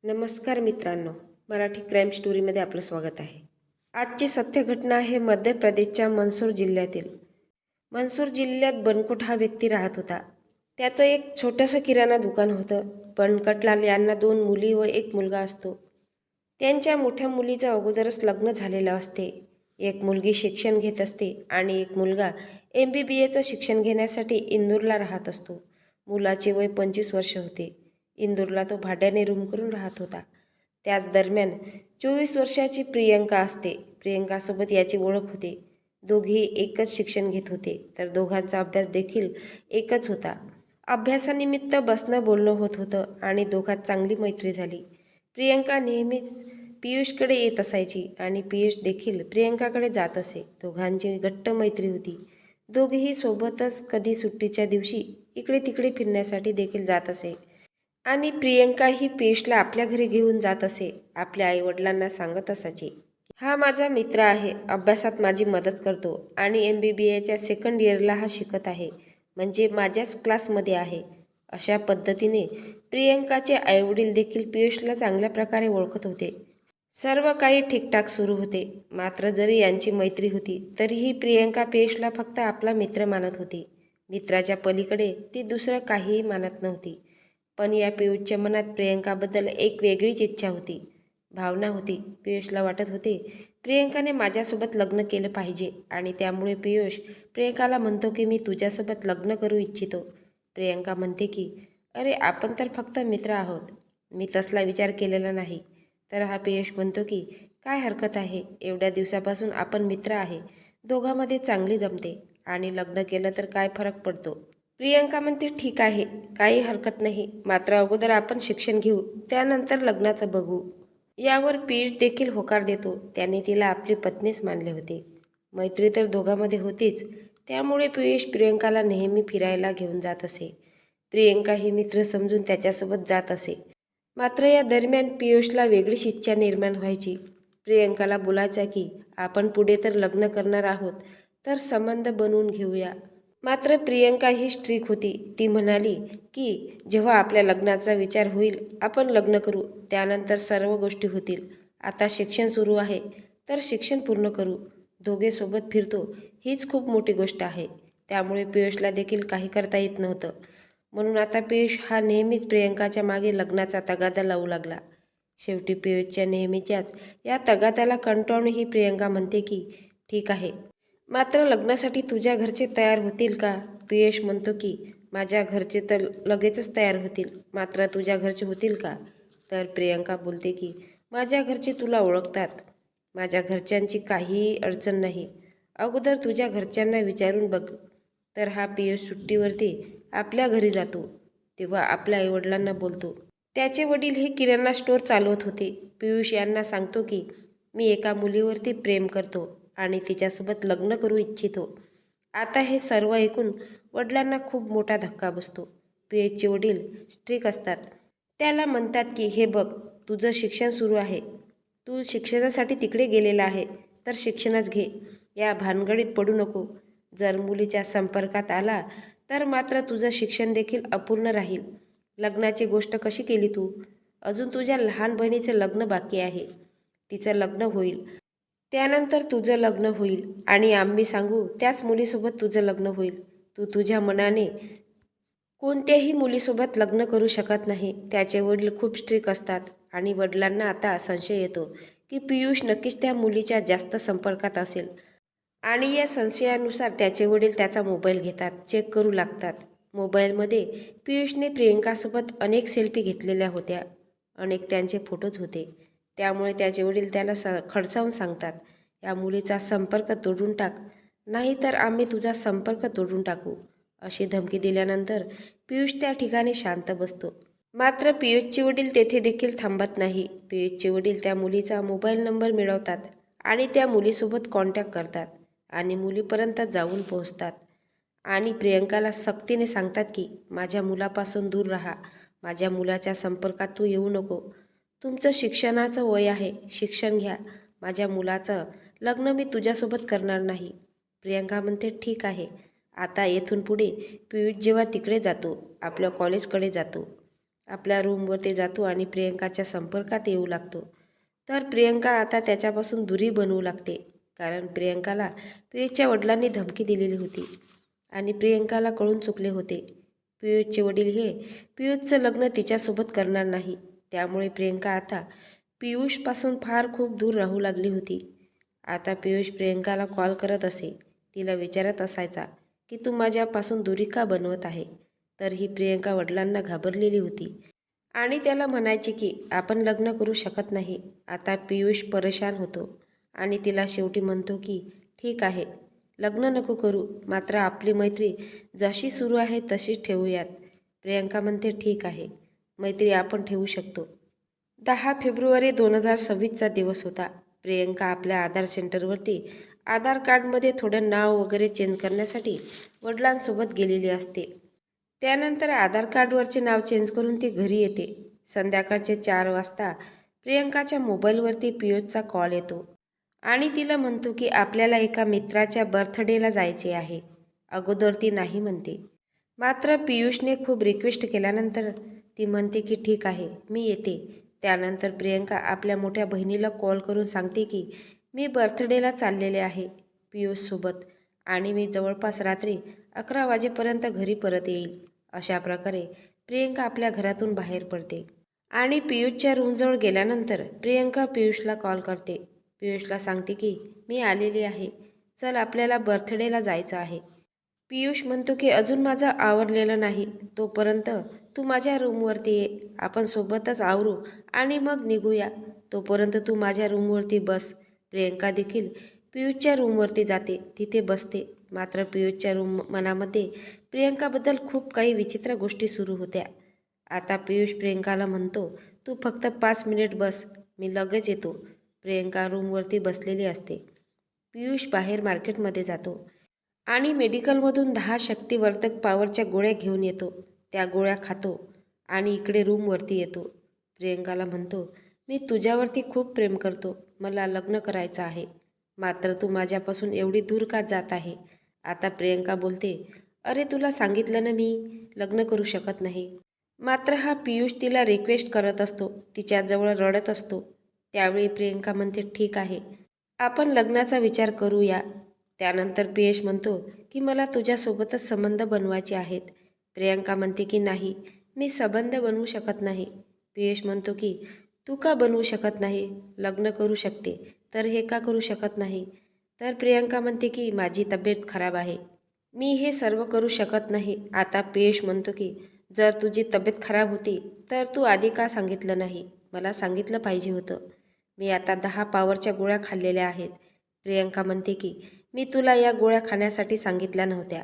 नमस्कार मित्रांनो, मराठी क्राईम स्टोरीमध्ये आपलं स्वागत आहे. आजची सत्य घटना आहे मध्य प्रदेशच्या मंदसौर जिल्ह्यातील. मंदसौर जिल्ह्यात बनकोट हा व्यक्ती राहत होता. त्याचं एक छोटंसं किराणा दुकान होतं. बनकटलाल यांना 2 मुली व 1 मुलगा असतो. त्यांच्या मोठ्या मुलीचं अगोदरच लग्न झालेलं असते. एक मुलगी शिक्षण घेत असते आणि एक मुलगा MBBAचं शिक्षण घेण्यासाठी इंदूरला राहत असतो. मुलाचे वय 25 वर्ष होते. इंदूरला तो भाड्याने रूम करून राहत होता. त्याच दरम्यान 24 वर्षाची प्रियंका असते. प्रियंकासोबत याची ओळख होते. दोघेही एकच शिक्षण घेत होते, तर दोघांचा अभ्यास देखील एकच होता. अभ्यासानिमित्त बसणं बोलणं होत होतं आणि दोघांत चांगली मैत्री झाली. प्रियंका नेहमीच पियुषकडे येत असायची आणि पियुष देखील प्रियंकाकडे जात असे. दोघांची घट्ट मैत्री होती. दोघेही सोबतच कधी सुट्टीच्या दिवशी इकडे तिकडे फिरण्यासाठी देखील जात असे आणि प्रियंका ही पियुषला आपल्या घरी घेऊन जात असे. आपल्या आईवडिलांना सांगत असायची, हा माझा मित्र आहे, अभ्यासात माझी मदत करतो आणि MBBAच्या सेकंड इयरला हा शिकत आहे, म्हणजे माझ्याच क्लासमध्ये आहे. अशा पद्धतीने प्रियंकाचे आईवडील देखील पियुषला चांगल्या प्रकारे ओळखत होते. सर्व काही ठीकठाक सुरू होते. मात्र जरी यांची मैत्री होती तरीही प्रियंका पियुषला फक्त आपला मित्र मानत होती. मित्राच्या पलीकडे ती दुसरं काहीही मानत नव्हती. पण या पियुषच्या मनात प्रियंकाबद्दल एक वेगळीच इच्छा होती, भावना होती. पियुषला वाटत होते प्रियंकाने माझ्यासोबत लग्न केलं पाहिजे आणि त्यामुळे पियुष प्रियंकाला म्हणतो की मी तुझ्यासोबत लग्न करू इच्छितो. प्रियंका म्हणते की अरे आपण तर फक्त मित्र आहोत, मी तसला विचार केलेला नाही. तर हा पियुष म्हणतो की काय हरकत आहे, एवढ्या दिवसापासून आपण मित्र आहे, दोघांमध्ये चांगली जमते आणि लग्न केलं तर काय फरक पडतो. प्रियंका म्हणते ठीक आहे, काही हरकत नाही, मात्र अगोदर आपण शिक्षण घेऊ, त्यानंतर लग्नाचं बघू. यावर पियुष देखील होकार देतो. त्याने तिला आपली पत्नीच मानले होते. मैत्री तर दोघांमध्ये होतीच, त्यामुळे पियुष प्रियंकाला नेहमी फिरायला घेऊन जात असे. प्रियंका ही मित्र समजून त्याच्यासोबत जात असे. मात्र या दरम्यान पियुषला वेगळीच इच्छा निर्माण व्हायची. प्रियंकाला बोलायचा की आपण पुढे तर लग्न करणार आहोत, तर संबंध बनवून घेऊया. मात्र प्रियंका ही स्ट्रिक होती. ती म्हणाली की जेव्हा आपल्या लग्नाचा विचार होईल आपण लग्न करू, त्यानंतर सर्व गोष्टी होतील. आता शिक्षण सुरू आहे तर शिक्षण पूर्ण करू, दोघे सोबत फिरतो हीच खूप मोठी गोष्ट आहे. त्यामुळे पियुषला देखील काही करता येत नव्हतं. म्हणून आता पियुष हा नेहमीच प्रियंकाच्या मागे लग्नाचा तगादा लावू लागला. शेवटी पियुषच्या नेहमीच्याच या तगाद्याला कंटाळून ही प्रियंका म्हणते की ठीक आहे, मात्र लग्नासाठी तुझ्या घरचे तयार होतील का? पियुष म्हणतो की माझ्या घरचे तर लगेचच तयार होतील, मात्र तुझ्या घरचे होतील का? तर प्रियंका बोलते की माझ्या घरचे तुला ओळखतात, माझ्या घरच्यांची काहीही अडचण नाही, अगोदर तुझ्या घरच्यांना विचारून बघ. तर हा पियुष सुट्टीवरती आपल्या घरी जातो. तेव्हा आपल्या आईवडिलांना बोलतो. त्याचे वडील हे किराणा स्टोअर चालवत होते. पियुष यांना सांगतो की मी एका मुलीवरती प्रेम करतो आणि तिच्यासोबत लग्न करू इच्छितो. आता हे सर्व ऐकून वडिलांना खूप मोठा धक्का बसतो. पियुषचे वडील स्ट्रिक असतात. त्याला म्हणतात की हे बघ, तुझं शिक्षण सुरू आहे, तू शिक्षणासाठी तिकडे गेलेला आहे, तर शिक्षणच घे, या भानगडीत पडू नको. जर मुलीच्या संपर्कात आला तर मात्र तुझं शिक्षण देखील अपूर्ण राहील. लग्नाची गोष्ट कशी केली तू? अजून तुझ्या लहान बहिणीचं लग्न बाकी आहे, तिचं लग्न होईल, त्यानंतर तुझं लग्न होईल आणि आम्ही सांगू त्याच मुलीसोबत तुझं लग्न होईल. तू तुझ्या मनाने कोणत्याही मुलीसोबत लग्न करू शकत नाही. त्याचे वडील खूप स्ट्रिक असतात आणि वडिलांना आता संशय येतो की पियुष नक्कीच त्या मुलीच्या जास्त संपर्कात असेल आणि या संशयानुसार त्याचे वडील त्याचा मोबाईल घेतात, चेक करू लागतात. मोबाईलमध्ये पियुषने प्रियंकासोबत अनेक सेल्फी घेतलेल्या होत्या, अनेक त्यांचे फोटोज होते. त्यामुळे त्याचे वडील त्याला खडसावून सांगतात, या मुलीचा संपर्क तोडून टाक, नाहीतर आम्ही तुझा संपर्क तोडून टाकू. अशी धमकी दिल्यानंतर पियुष त्या ठिकाणी शांत बसतो. मात्र पियुषचे वडील तेथे देखील थांबत नाही. पियुषचे वडील त्या मुलीचा मोबाईल नंबर मिळवतात आणि त्या मुलीसोबत कॉन्टॅक्ट करतात आणि मुलीपर्यंत जाऊन पोहोचतात आणि प्रियंकाला सक्तीने सांगतात की माझ्या मुलापासून दूर राहा, माझ्या मुलाच्या संपर्कात तू येऊ नको, तुमचं शिक्षणाचं वय आहे, शिक्षण घ्या, माझ्या मुलाचं लग्न मी तुझ्यासोबत करणार नाही. प्रियंका म्हणते ठीक आहे. आता येथून पुढे पियुष जेव्हा तिकडे जातो, आपल्या कॉलेजकडे जातो, आपल्या रूमवरती जातो आणि प्रियंकाच्या संपर्कात येऊ लागतो. तर प्रियंका आता त्याच्यापासून दुरी बनवू लागते, कारण प्रियंकाला पियुषच्या वडिलांनी धमकी दिलेली होती आणि प्रियंकाला कळून चुकले होते. पियुषचे वडील हे पियुषचं लग्न तिच्यासोबत करणार नाही. त्यामुळे प्रियंका आता पियुषपासून फार खूप दूर राहू लागली होती. आता पियुष प्रियंकाला कॉल करत असे. तिला विचारत असायचा की तू माझ्यापासून दुरी का बनवत आहे. तर ही प्रियंका वडिलांना घाबरलेली होती आणि त्याला म्हणायची की आपण लग्न करू शकत नाही. आता पियुष परेशान होतो आणि तिला शेवटी म्हणतो की ठीक आहे, लग्न नको करू, मात्र आपली मैत्री जशी सुरू आहे तशीच ठेवूयात. प्रियंका म्हणते ठीक आहे, मैत्री आपण ठेवू शकतो. 10 फेब्रुवारी 2026चा दिवस होता. प्रियंका आपल्या आधार सेंटरवरती आधार कार्डमध्ये थोडं नाव वगैरे चेंज करण्यासाठी वडिलांसोबत गेलेली असते. त्यानंतर आधार कार्डवरचे नाव चेंज करून ती घरी येते. संध्याकाळचे 4 वाजता प्रियंकाच्या मोबाईलवरती पियुषचा कॉल येतो आणि तिला म्हणतो की आपल्याला एका मित्राच्या बर्थडेला जायचे आहे. अगोदर ती नाही म्हणते, मात्र पियुषने खूप रिक्वेस्ट केल्यानंतर ती म्हणते की ठीक आहे, मी येते. त्यानंतर प्रियंका आपल्या मोठ्या बहिणीला कॉल करून सांगते की मी बर्थडेला चाललेले आहे पियुषसोबत आणि मी जवळपास रात्री 11 वाजेपर्यंत घरी परत येईल. अशा प्रकारे प्रियंका आपल्या घरातून बाहेर पडते आणि पियुषच्या रूमजवळ गेल्यानंतर प्रियंका पियुषला कॉल करते. पियुषला सांगते की मी आलेली आहे, चल आपल्याला बर्थडेला जायचं आहे. पियुष म्हणतो की अजून माझं आवरलेलं नाही, तोपर्यंत तू माझ्या रूमवरती ये, आपण सोबतच आवरू आणि मग निघूया. तोपर्यंत तू माझ्या रूमवरती बस. प्रियंका देखील पियुषच्या रूमवरती जाते, तिथे बसते. मात्र पियुषच्या मनामध्ये प्रियंकाबद्दल खूप काही विचित्र गोष्टी सुरू होत्या. आता पियुष प्रियंकाला म्हणतो तू फक्त 5 मिनिट बस, मी लगेच येतो. प्रियंका रूमवरती बसलेली असते. पियुष बाहेर मार्केटमध्ये जातो आणि मेडिकलमधून 10 शक्तिवर्धक पॉवरच्या गोळ्या घेऊन येतो. त्या गोळ्या खातो आणि इकडे रूमवरती येतो. प्रियंकाला म्हणतो मी तुझ्यावरती खूप प्रेम करतो, मला लग्न करायचं आहे, मात्र तू माझ्यापासून एवढी दूर का जात आहे. आता प्रियंका बोलते अरे तुला सांगितलं ना मी लग्न करू शकत नाही. मात्र हा पियुष तिला रिक्वेस्ट करत असतो, तिच्याजवळ रडत असतो. त्यावेळी प्रियंका म्हणते ठीक आहे, आपण लग्नाचा विचार करूया. त्यानंतर पियुष म्हणतो की मला तुझ्यासोबतच संबंध बनवायचे आहेत. प्रियंका म्हणते की नाही, मी संबंध बनवू शकत नाही. पियुष म्हणतो की तू का बनवू शकत नाही, लग्न करू शकते तर हे का करू शकत नाही. तर प्रियंका म्हणते की माझी तब्येत खराब आहे, मी हे सर्व करू शकत नाही. आता पियुष म्हणतो की जर तुझी तब्येत खराब होती तर तू आधी का सांगितलं नाही, मला सांगितलं पाहिजे होतं. मी आता 10 पॉवरच्या गोळ्या खाल्लेल्या आहेत. प्रियंका म्हणते की मी तुला या गोळ्या खाण्यासाठी सांगितल्या नव्हत्या.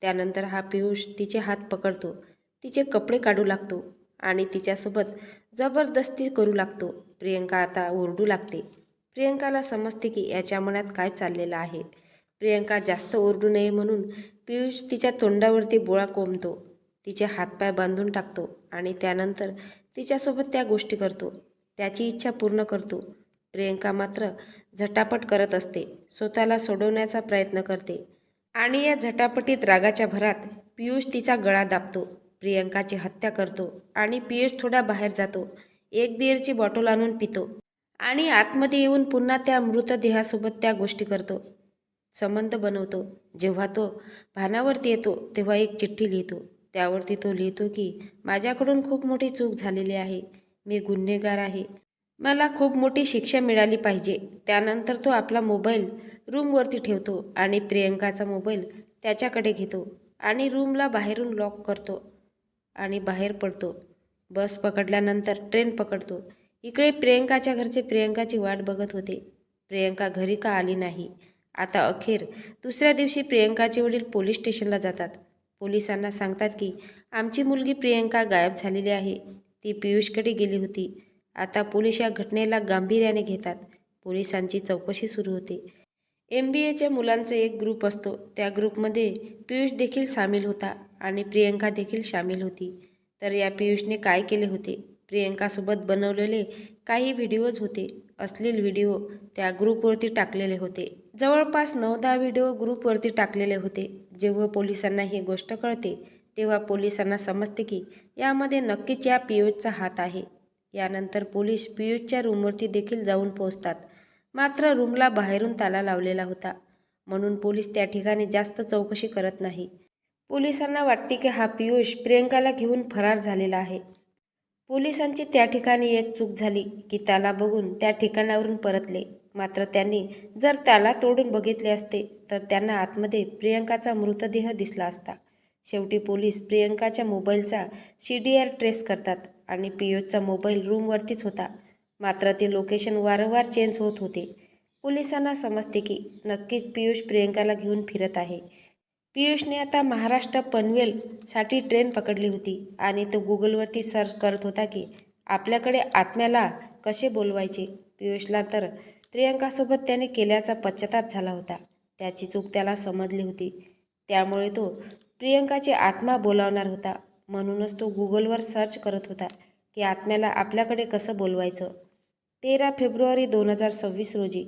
त्यानंतर हा पियुष तिचे हात पकडतो, तिचे कपडे काढू लागतो आणि तिच्यासोबत जबरदस्ती करू लागतो. प्रियंका आता ओरडू लागते. प्रियंकाला समजते की याच्या मनात काय चाललेलं आहे. प्रियंका जास्त ओरडू नये म्हणून पियुष तिच्या तोंडावरती बोळा कोंबतो, तिचे हातपाय बांधून टाकतो आणि त्यानंतर तिच्यासोबत त्या गोष्टी करतो, त्याची इच्छा पूर्ण करतो. प्रियंका मात्र झटापट करत असते, स्वतःला सोडवण्याचा प्रयत्न करते आणि या झटापटीत रागाच्या भरात पियुष तिचा गळा दाबतो, प्रियंकाची हत्या करतो आणि पियुष थोडा बाहेर जातो. एक बिअरची बॉटल आणून पितो आणि आतमध्ये येऊन पुन्हा त्या मृतदेहासोबत त्या गोष्टी करतो, संबंध बनवतो. जेव्हा तो भानावरती येतो तेव्हा एक चिठ्ठी लिहितो. त्यावरती तो लिहितो की माझ्याकडून खूप मोठी चूक झालेली आहे, मी गुन्हेगार आहे, मला खूप मोठी शिक्षा मिळाली पाहिजे. त्यानंतर तो आपला मोबाईल रूमवरती ठेवतो आणि प्रियंकाचा मोबाईल त्याच्याकडे घेतो आणि रूमला बाहेरून लॉक करतो आणि बाहेर पडतो. बस पकडल्यानंतर ट्रेन पकडतो. इकडे प्रियंकाच्या घरचे प्रियंकाची वाट बघत होते, प्रियंका घरी का आली नाही. आता अखेर दुसऱ्या दिवशी प्रियंकाचे वडील पोलीस स्टेशनला जातात. पोलिसांना सांगतात की आमची मुलगी प्रियंका गायब झालेली आहे, ती पियुषकडे गेली होती. आता पोलीस या घटनेला गांभीर्याने घेतात. पोलिसांची चौकशी सुरू होते. MBAच्या मुलांचा एक ग्रुप असतो, त्या ग्रुपमध्ये पियुष देखील सामील होता आणि प्रियंका देखील सामील होती. तर या पियुषने काय केले होते, प्रियंकासोबत बनवलेले काही व्हिडिओज होते, अश्लील व्हिडिओ त्या ग्रुपवरती टाकलेले होते. जवळपास 9-10 व्हिडिओ ग्रुपवरती टाकलेले होते. जेव्हा पोलिसांना ही गोष्ट कळते तेव्हा पोलिसांना समजते की यामध्ये नक्कीच या पियुषचा हात आहे. यानंतर पोलीस पियुषच्या रूमवरती देखील जाऊन पोहोचतात. मात्र रूमला बाहेरून ताला लावलेला होता, म्हणून पोलीस त्या ठिकाणी जास्त चौकशी करत नाही. पोलिसांना वाटते की हा पियुष प्रियंकाला घेऊन फरार झालेला आहे. पोलिसांची त्या ठिकाणी एक चूक झाली की त्याला बघून त्या ठिकाणावरून परतले. मात्र त्यांनी जर त्याला तोडून बघितले असते तर त्यांना आतमध्ये प्रियंकाचा मृतदेह दिसला असता. शेवटी पोलीस प्रियंकाच्या मोबाईलचा CDR ट्रेस करतात आणि पियुषचा मोबाईल रूमवरतीच होता. मात्र ते लोकेशन वारंवार चेंज होत होते. पोलिसांना समजते की नक्कीच पियुष प्रियंकाला घेऊन फिरत आहे. पियुषने आता महाराष्ट्र पनवेलसाठी ट्रेन पकडली होती आणि तो गुगलवरती सर्च करत होता की आपल्याकडे आत्म्याला कसे बोलवायचे. पियुषला तर प्रियंकासोबत त्याने केल्याचा पश्चाताप झाला होता. त्याची चूक त्याला समजली होती. त्यामुळे तो प्रियंकाची आत्मा बोलावणार होता. म्हणूनच तो गुगलवर सर्च करत होता की आत्म्याला आपल्याकडे कसं बोलवायचं. 13 फेब्रुवारी 2026 रोजी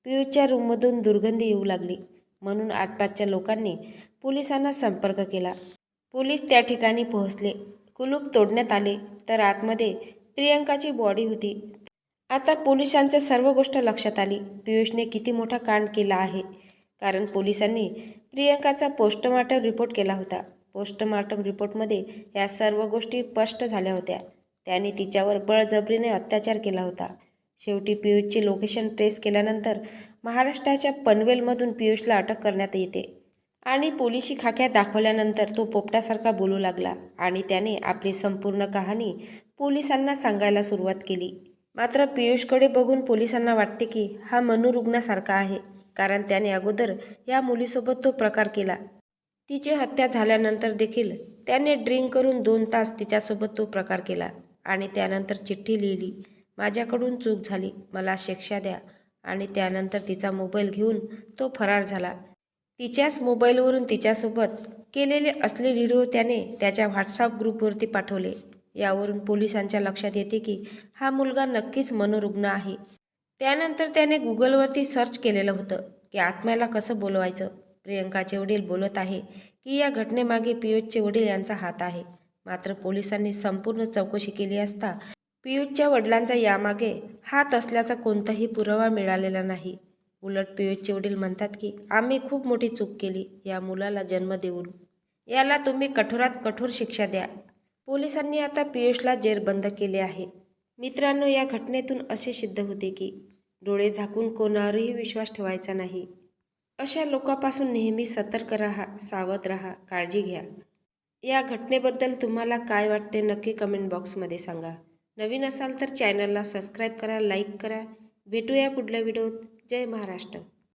पियुषच्या रूममधून दुर्गंधी येऊ लागली. म्हणून आसपासच्या लोकांनी पोलिसांना संपर्क केला. पोलीस त्या ठिकाणी पोहोचले. कुलूप तोडण्यात आले तर आतमध्ये प्रियंकाची बॉडी होती. आता पोलिसांच्या सर्व गोष्ट लक्षात आली. पियुषने किती मोठा कांड केला आहे. कारण पोलिसांनी प्रियंकाचा पोस्टमॉर्टम रिपोर्ट केला होता. पोस्टमॉर्टम रिपोर्टमध्ये या सर्व गोष्टी स्पष्ट झाल्या होत्या. त्याने तिच्यावर बळजबरीने अत्याचार केला होता. शेवटी पियुषची लोकेशन ट्रेस केल्यानंतर महाराष्ट्राच्या पनवेलमधून पियुषला अटक करण्यात येते आणि पोलिसी खाक्या दाखवल्यानंतर तो पोपटासारखा बोलू लागला आणि त्याने आपली संपूर्ण कहाणी पोलिसांना सांगायला सुरुवात केली. मात्र पियुषकडे बघून पोलिसांना वाटते की हा मनोरुग्णासारखा आहे, कारण त्याने अगोदर या मुलीसोबत तो प्रकार केला. तिची हत्या झाल्यानंतर देखील त्याने ड्रिंक करून 2 तास तिच्यासोबत तो प्रकार केला आणि त्यानंतर चिठ्ठी लिहिली, माझ्याकडून चूक झाली, मला शिक्षा द्या. आणि त्यानंतर तिचा मोबाईल घेऊन तो फरार झाला. तिच्याच मोबाईलवरून तिच्यासोबत केलेले असले व्हिडिओ त्याने त्याच्या व्हॉट्सअप ग्रुपवरती पाठवले. यावरून पोलिसांच्या लक्षात येते की हा मुलगा नक्कीच मनोरुग्ण आहे. त्यानंतर त्याने गुगलवरती सर्च केलेलं होतं की आत्म्याला कसं बोलवायचं. प्रियंकाचे वडील बोलत आहे की या घटनेमागे पियुषचे वडील यांचा हात आहे. मात्र पोलिसांनी संपूर्ण चौकशी केली असता पियुषच्या वडिलांचा यामागे हात असल्याचा कोणताही पुरावा मिळालेला नाही. उलट पियुषचे वडील म्हणतात की आम्ही खूप मोठी चूक केली या मुलाला जन्म देऊन. याला तुम्ही कठोरात कठोर शिक्षा द्या. पोलिसांनी आता पियुषला जेरबंद केले आहे. मित्रांनो, या घटनेतून असे सिद्ध होते की डोळे झाकून कोणावरही विश्वास ठेवायचा नाही. अशा लोकांपासून नेहमी सतर्क राहा, सावध राहा, काळजी घ्या. या घटनेबद्दल तुम्हाला काय वाटते नक्की कमेंट बॉक्समध्ये सांगा. नवीन असाल तर चॅनलला सबस्क्राईब करा, लाईक करा. भेटूया पुढल्या व्हिडिओत. जय महाराष्ट्र.